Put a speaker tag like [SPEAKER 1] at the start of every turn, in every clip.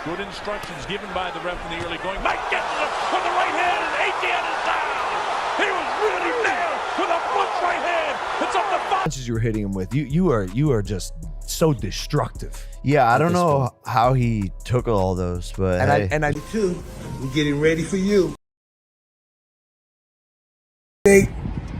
[SPEAKER 1] Good instructions given by the ref in the early going. Mike gets it with the right hand, and ATN is down. He was really nailed with a punch right hand. It's up to 5.
[SPEAKER 2] Punches you were hitting him with, you are just so destructive.
[SPEAKER 3] Yeah, I don't know how he took all those, but
[SPEAKER 2] And I
[SPEAKER 4] too. We're getting ready for you.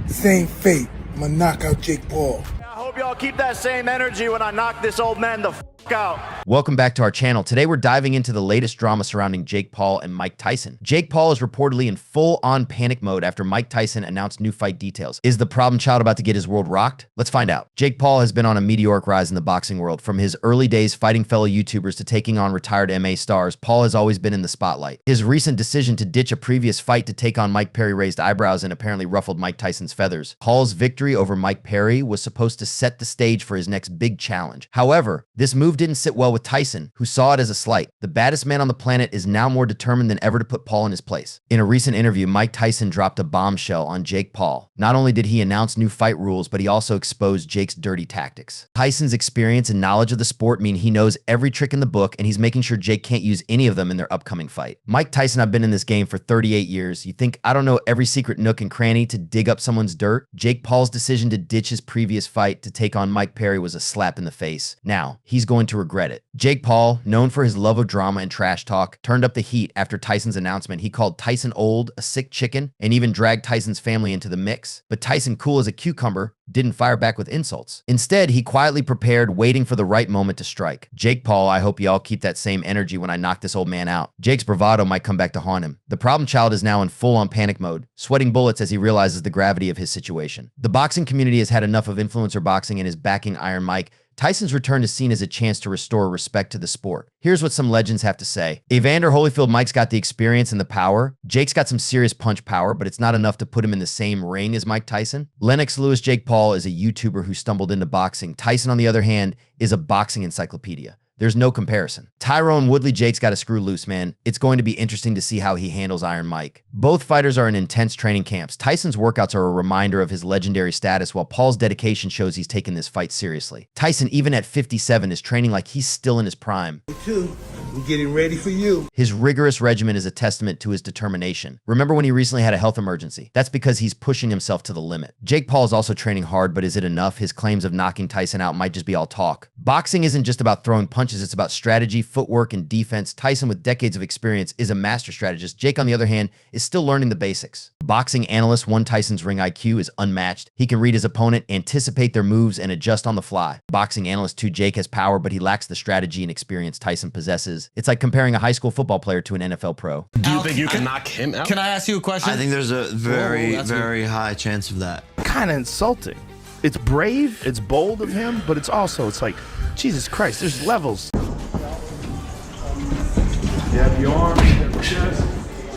[SPEAKER 4] Same fate. I'm gonna knock out Jake Paul.
[SPEAKER 5] I hope y'all keep that same energy when I knock this old man the fuck out.
[SPEAKER 6] Welcome back to our channel. Today we're diving into the latest drama surrounding Jake Paul and Mike Tyson. Jake Paul is reportedly in full-on panic mode after Mike Tyson announced new fight details. Is the problem child about to get his world rocked? Let's find out. Jake Paul has been on a meteoric rise in the boxing world. From his early days fighting fellow YouTubers to taking on retired MMA stars, Paul has always been in the spotlight. His recent decision to ditch a previous fight to take on Mike Perry raised eyebrows and apparently ruffled Mike Tyson's feathers. Paul's victory over Mike Perry was supposed to set the stage for his next big challenge. However, this move didn't sit well with Tyson, who saw it as a slight. The baddest man on the planet is now more determined than ever to put Paul in his place. In a recent interview, Mike Tyson dropped a bombshell on Jake Paul. Not only did he announce new fight rules, but he also exposed Jake's dirty tactics. Tyson's experience and knowledge of the sport mean he knows every trick in the book, and he's making sure Jake can't use any of them in their upcoming fight. Mike Tyson, I've been in this game for 38 years. You think I don't know every secret nook and cranny to dig up someone's dirt? Jake Paul's decision to ditch his previous fight to take on Mike Perry was a slap in the face. Now, he's going to regret it. Jake Paul, known for his love of drama and trash talk, turned up the heat after Tyson's announcement. He called Tyson old, a sick chicken, and even dragged Tyson's family into the mix. But Tyson, cool as a cucumber, didn't fire back with insults. Instead, he quietly prepared, waiting for the right moment to strike. Jake Paul, I hope y'all keep that same energy when I knock this old man out. Jake's bravado might come back to haunt him. The problem child is now in full-on panic mode, sweating bullets as he realizes the gravity of his situation. The boxing community has had enough of influencer boxing and is backing Iron Mike. Tyson's return is seen as a chance to restore respect to the sport. Here's what some legends have to say. Evander, Holyfield, Mike's got the experience and the power. Jake's got some serious punch power, but it's not enough to put him in the same ring as Mike Tyson. Lennox Lewis Jake Paul is a YouTuber who stumbled into boxing. Tyson, on the other hand, is a boxing encyclopedia. There's no comparison. Tyrone Woodley Jake's got to screw loose, man. It's going to be interesting to see how he handles Iron Mike. Both fighters are in intense training camps. Tyson's workouts are a reminder of his legendary status, while Paul's dedication shows he's taken this fight seriously. Tyson, even at 57, is training like he's still in his prime.
[SPEAKER 4] We're getting ready for you.
[SPEAKER 6] His rigorous regimen is a testament to his determination. Remember when he recently had a health emergency? That's because he's pushing himself to the limit. Jake Paul is also training hard, but is it enough? His claims of knocking Tyson out might just be all talk. Boxing isn't just about throwing punches, it's about strategy, footwork, and defense. Tyson, with decades of experience, is a master strategist. Jake, on the other hand, is still learning the basics. Boxing analyst One Tyson's ring IQ is unmatched. He can read his opponent, anticipate their moves, and adjust on the fly. Boxing analyst 2 Jake has power, but he lacks the strategy and experience Tyson possesses. It's like comparing a high school football player to an NFL pro.
[SPEAKER 7] Do you think you can knock him out?
[SPEAKER 8] Can I ask you a question?
[SPEAKER 3] I think there's a very high chance of that.
[SPEAKER 2] Kind of insulting. It's brave, it's bold of him, but it's like, Jesus Christ, there's levels.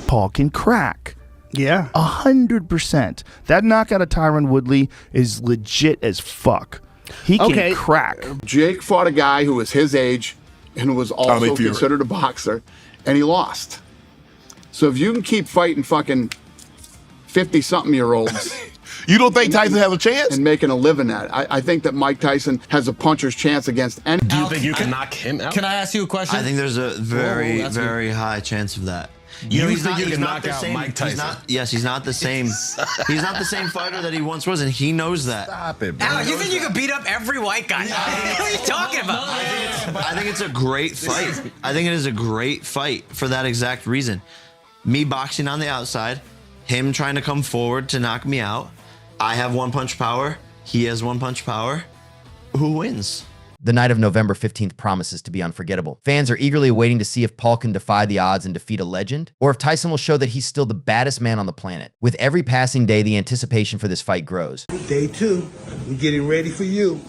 [SPEAKER 2] Paul can crack.
[SPEAKER 4] Yeah.
[SPEAKER 2] 100%. That knockout of Tyron Woodley is legit as fuck. He can crack.
[SPEAKER 9] Jake fought a guy who was his age and who was also considered a boxer, and he lost. So if you can keep fighting fucking 50-something-year-olds...
[SPEAKER 7] You don't think Tyson has a chance?
[SPEAKER 9] And making a living at it. I think that Mike Tyson has a puncher's chance against any...
[SPEAKER 7] Do you think you can knock him out?
[SPEAKER 8] Can I ask you a question?
[SPEAKER 3] I think there's a very high chance of that.
[SPEAKER 7] You think you can knock out Mike Tyson?
[SPEAKER 3] He's not the same. He's not the same fighter that he once was, and he knows that.
[SPEAKER 7] Stop it, bro.
[SPEAKER 8] Alex, you think you could beat up every white guy? What are you talking about?
[SPEAKER 3] I think it's a great fight. I think it is a great fight for that exact reason. Me boxing on the outside, him trying to come forward to knock me out. I have one punch power. He has one punch power. Who wins?
[SPEAKER 6] The night of November 15th promises to be unforgettable. Fans are eagerly waiting to see if Paul can defy the odds and defeat a legend, or if Tyson will show that he's still the baddest man on the planet. With every passing day, the anticipation for this fight grows.
[SPEAKER 4] Day 2, we're getting ready for you.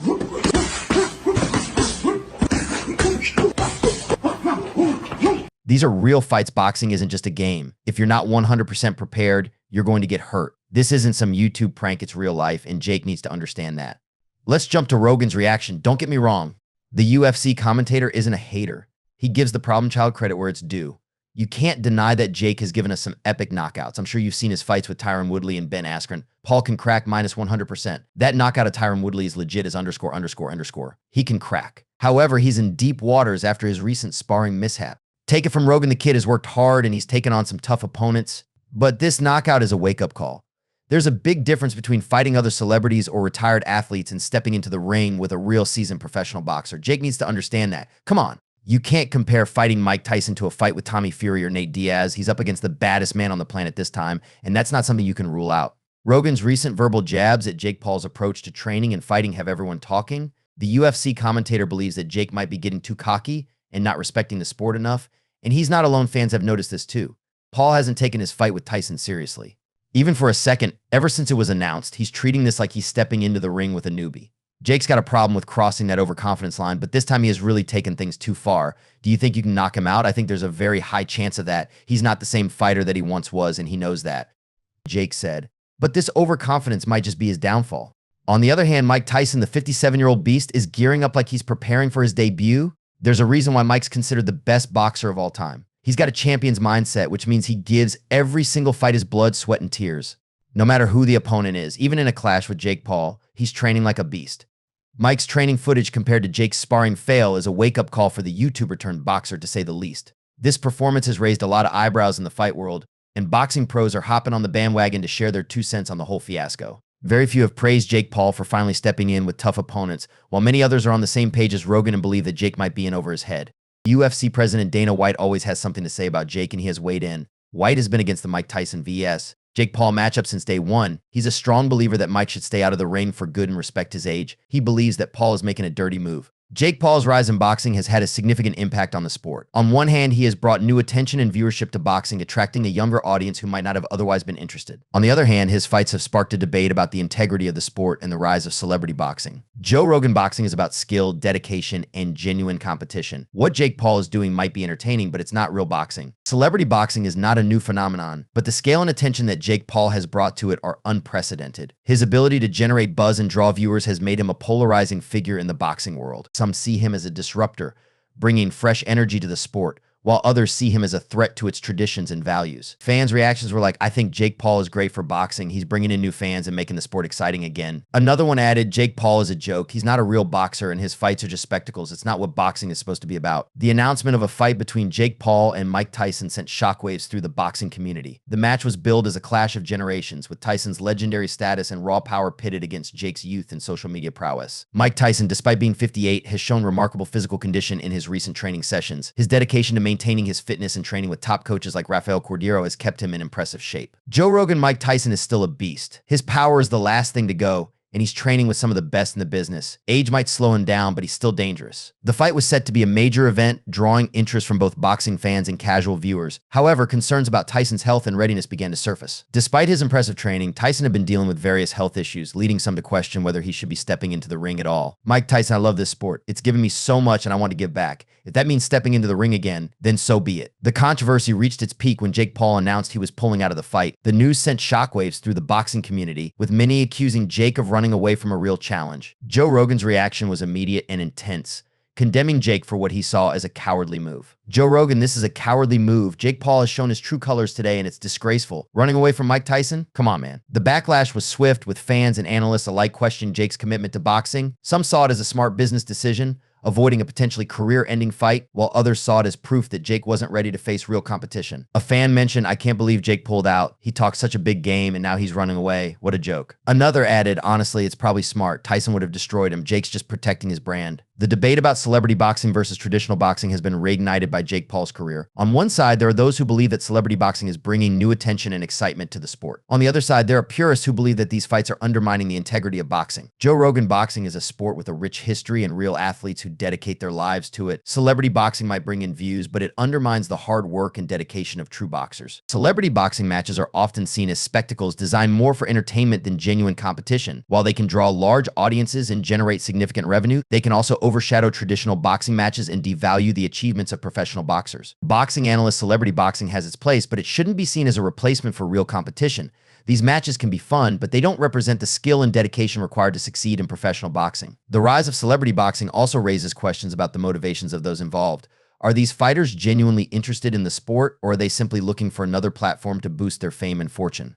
[SPEAKER 6] These are real fights. Boxing isn't just a game. If you're not 100% prepared, you're going to get hurt. This isn't some YouTube prank, it's real life, and Jake needs to understand that. Let's jump to Rogan's reaction. Don't get me wrong. The UFC commentator isn't a hater. He gives the problem child credit where it's due. You can't deny that Jake has given us some epic knockouts. I'm sure you've seen his fights with Tyron Woodley and Ben Askren. Paul can crack minus 100%. That knockout of Tyron Woodley is legit as ____. He can crack. However, he's in deep waters after his recent sparring mishap. Take it from Rogan, the kid has worked hard and he's taken on some tough opponents, but this knockout is a wake-up call. There's a big difference between fighting other celebrities or retired athletes and stepping into the ring with a real seasoned professional boxer. Jake needs to understand that. Come on. You can't compare fighting Mike Tyson to a fight with Tommy Fury or Nate Diaz. He's up against the baddest man on the planet this time, and that's not something you can rule out. Rogan's recent verbal jabs at Jake Paul's approach to training and fighting have everyone talking. The UFC commentator believes that Jake might be getting too cocky and not respecting the sport enough, and he's not alone. Fans have noticed this too. Paul hasn't taken his fight with Tyson seriously. Even for a second, ever since it was announced, he's treating this like he's stepping into the ring with a newbie. Jake's got a problem with crossing that overconfidence line, but this time he has really taken things too far. Do you think you can knock him out? I think there's a very high chance of that. He's not the same fighter that he once was, and he knows that. Jake said, but this overconfidence might just be his downfall. On the other hand, Mike Tyson, the 57-year-old beast, is gearing up like he's preparing for his debut. There's a reason why Mike's considered the best boxer of all time. He's got a champion's mindset, which means he gives every single fight his blood, sweat, and tears. No matter who the opponent is, even in a clash with Jake Paul, he's training like a beast. Mike's training footage compared to Jake's sparring fail is a wake-up call for the YouTuber-turned-boxer, to say the least. This performance has raised a lot of eyebrows in the fight world, and boxing pros are hopping on the bandwagon to share their 2 cents on the whole fiasco. Very few have praised Jake Paul for finally stepping in with tough opponents, while many others are on the same page as Rogan and believe that Jake might be in over his head. UFC president Dana White always has something to say about Jake, and he has weighed in. White has been against the Mike Tyson vs. Jake Paul matchup since day one. He's a strong believer that Mike should stay out of the ring for good and respect his age. He believes that Paul is making a dirty move. Jake Paul's rise in boxing has had a significant impact on the sport. On one hand, he has brought new attention and viewership to boxing, attracting a younger audience who might not have otherwise been interested. On the other hand, his fights have sparked a debate about the integrity of the sport and the rise of celebrity boxing. Joe Rogan boxing is about skill, dedication, and genuine competition. What Jake Paul is doing might be entertaining, but it's not real boxing. Celebrity boxing is not a new phenomenon, but the scale and attention that Jake Paul has brought to it are unprecedented. His ability to generate buzz and draw viewers has made him a polarizing figure in the boxing world. Some see him as a disruptor, bringing fresh energy to the sport, while others see him as a threat to its traditions and values. Fans' reactions were like, I think Jake Paul is great for boxing. He's bringing in new fans and making the sport exciting again. Another one added, Jake Paul is a joke. He's not a real boxer and his fights are just spectacles. It's not what boxing is supposed to be about. The announcement of a fight between Jake Paul and Mike Tyson sent shockwaves through the boxing community. The match was billed as a clash of generations, with Tyson's legendary status and raw power pitted against Jake's youth and social media prowess. Mike Tyson, despite being 58, has shown remarkable physical condition in his recent training sessions. His dedication to maintaining his fitness and training with top coaches like Rafael Cordeiro has kept him in impressive shape. Joe Rogan Mike Tyson is still a beast. His power is the last thing to go, and he's training with some of the best in the business. Age might slow him down, but he's still dangerous. The fight was set to be a major event, drawing interest from both boxing fans and casual viewers. However, concerns about Tyson's health and readiness began to surface. Despite his impressive training, Tyson had been dealing with various health issues, leading some to question whether he should be stepping into the ring at all. Mike Tyson, I love this sport. It's given me so much and I want to give back. If that means stepping into the ring again, then so be it. The controversy reached its peak when Jake Paul announced he was pulling out of the fight. The news sent shockwaves through the boxing community, with many accusing Jake of running away from a real challenge. Joe Rogan's reaction was immediate and intense, condemning Jake for what he saw as a cowardly move. Joe Rogan, this is a cowardly move. Jake Paul has shown his true colors today and it's disgraceful. Running away from Mike Tyson? Come on, man. The backlash was swift, with fans and analysts alike questioning Jake's commitment to boxing. Some saw it as a smart business decision, avoiding a potentially career-ending fight, while others saw it as proof that Jake wasn't ready to face real competition. A fan mentioned, I can't believe Jake pulled out. He talked such a big game and now he's running away. What a joke. Another added, honestly, it's probably smart. Tyson would have destroyed him. Jake's just protecting his brand. The debate about celebrity boxing versus traditional boxing has been reignited by Jake Paul's career. On one side, there are those who believe that celebrity boxing is bringing new attention and excitement to the sport. On the other side, there are purists who believe that these fights are undermining the integrity of boxing. Joe Rogan boxing is a sport with a rich history and real athletes who dedicate their lives to it. Celebrity boxing might bring in views, but it undermines the hard work and dedication of true boxers. Celebrity boxing matches are often seen as spectacles designed more for entertainment than genuine competition. While they can draw large audiences and generate significant revenue, they can also overshadow traditional boxing matches and devalue the achievements of professional boxers. Boxing analyst celebrity boxing has its place, but it shouldn't be seen as a replacement for real competition. These matches can be fun, but they don't represent the skill and dedication required to succeed in professional boxing. The rise of celebrity boxing also raises questions about the motivations of those involved. Are these fighters genuinely interested in the sport, or are they simply looking for another platform to boost their fame and fortune?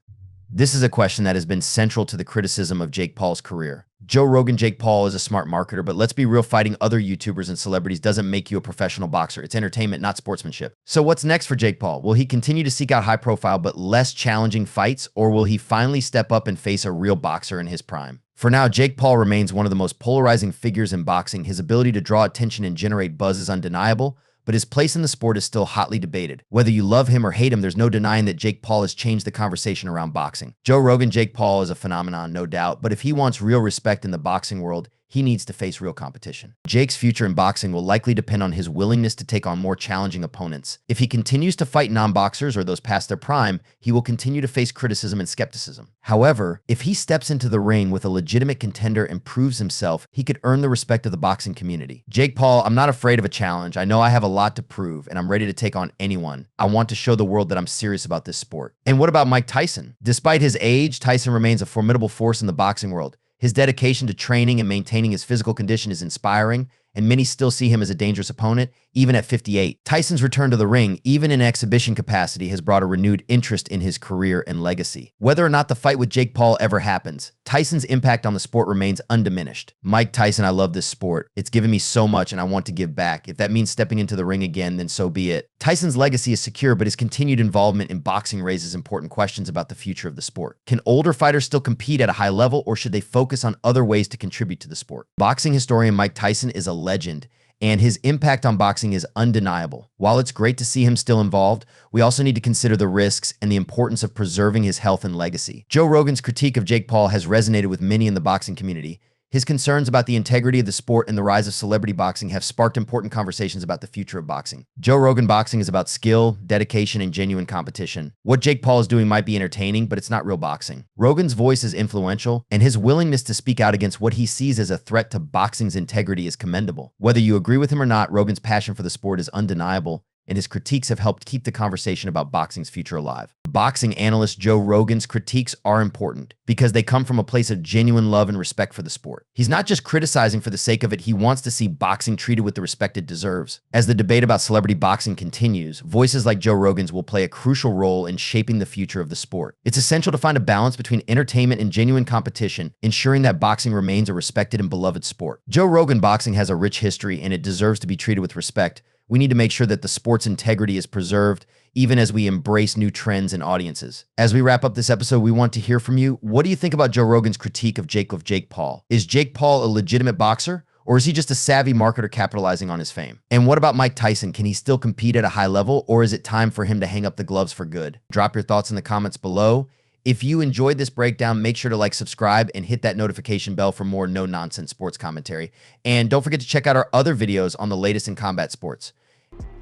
[SPEAKER 6] This is a question that has been central to the criticism of Jake Paul's career. Joe Rogan, Jake Paul is a smart marketer, but let's be real, fighting other YouTubers and celebrities doesn't make you a professional boxer. It's entertainment, not sportsmanship. So what's next for Jake Paul? Will he continue to seek out high profile but less challenging fights, or will he finally step up and face a real boxer in his prime? For now, Jake Paul remains one of the most polarizing figures in boxing. His ability to draw attention and generate buzz is undeniable, but his place in the sport is still hotly debated. Whether you love him or hate him, there's no denying that Jake Paul has changed the conversation around boxing. Joe Rogan, Jake Paul is a phenomenon, no doubt, but if he wants real respect in the boxing world, he needs to face real competition. Jake's future in boxing will likely depend on his willingness to take on more challenging opponents. If he continues to fight non-boxers or those past their prime, he will continue to face criticism and skepticism. However, if he steps into the ring with a legitimate contender and proves himself, he could earn the respect of the boxing community. Jake Paul, I'm not afraid of a challenge. I know I have a lot to prove, and I'm ready to take on anyone. I want to show the world that I'm serious about this sport. And what about Mike Tyson? Despite his age, Tyson remains a formidable force in the boxing world. His dedication to training and maintaining his physical condition is inspiring, and many still see him as a dangerous opponent, even at 58. Tyson's return to the ring, even in exhibition capacity, has brought a renewed interest in his career and legacy. Whether or not the fight with Jake Paul ever happens, Tyson's impact on the sport remains undiminished. Mike Tyson, I love this sport. It's given me so much, and I want to give back. If that means stepping into the ring again, then so be it. Tyson's legacy is secure, but his continued involvement in boxing raises important questions about the future of the sport. Can older fighters still compete at a high level, or should they focus on other ways to contribute to the sport? Boxing historian Mike Tyson is a legend, and his impact on boxing is undeniable. While it's great to see him still involved, we also need to consider the risks and the importance of preserving his health and legacy. Joe Rogan's critique of Jake Paul has resonated with many in the boxing community. His concerns about the integrity of the sport and the rise of celebrity boxing have sparked important conversations about the future of boxing. Joe Rogan boxing is about skill, dedication, and genuine competition. What Jake Paul is doing might be entertaining, but it's not real boxing. Rogan's voice is influential, and his willingness to speak out against what he sees as a threat to boxing's integrity is commendable. Whether you agree with him or not, Rogan's passion for the sport is undeniable, and his critiques have helped keep the conversation about boxing's future alive. Boxing analyst Joe Rogan's critiques are important because they come from a place of genuine love and respect for the sport. He's not just criticizing for the sake of it, he wants to see boxing treated with the respect it deserves. As the debate about celebrity boxing continues, voices like Joe Rogan's will play a crucial role in shaping the future of the sport. It's essential to find a balance between entertainment and genuine competition, ensuring that boxing remains a respected and beloved sport. Joe Rogan boxing has a rich history, and it deserves to be treated with respect. We need to make sure that the sport's integrity is preserved, even as we embrace new trends and audiences. As we wrap up this episode, we want to hear from you. What do you think about Joe Rogan's critique of Jake Paul? Is Jake Paul a legitimate boxer, or is he just a savvy marketer capitalizing on his fame? And what about Mike Tyson? Can he still compete at a high level, or is it time for him to hang up the gloves for good? Drop your thoughts in the comments below. If you enjoyed this breakdown, make sure to like, subscribe, and hit that notification bell for more no-nonsense sports commentary. And don't forget to check out our other videos on the latest in combat sports.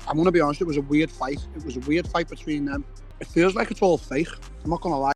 [SPEAKER 10] I'm going to be honest, it was a weird fight. It was a weird fight between them. It feels like it's all fake. I'm not going to lie.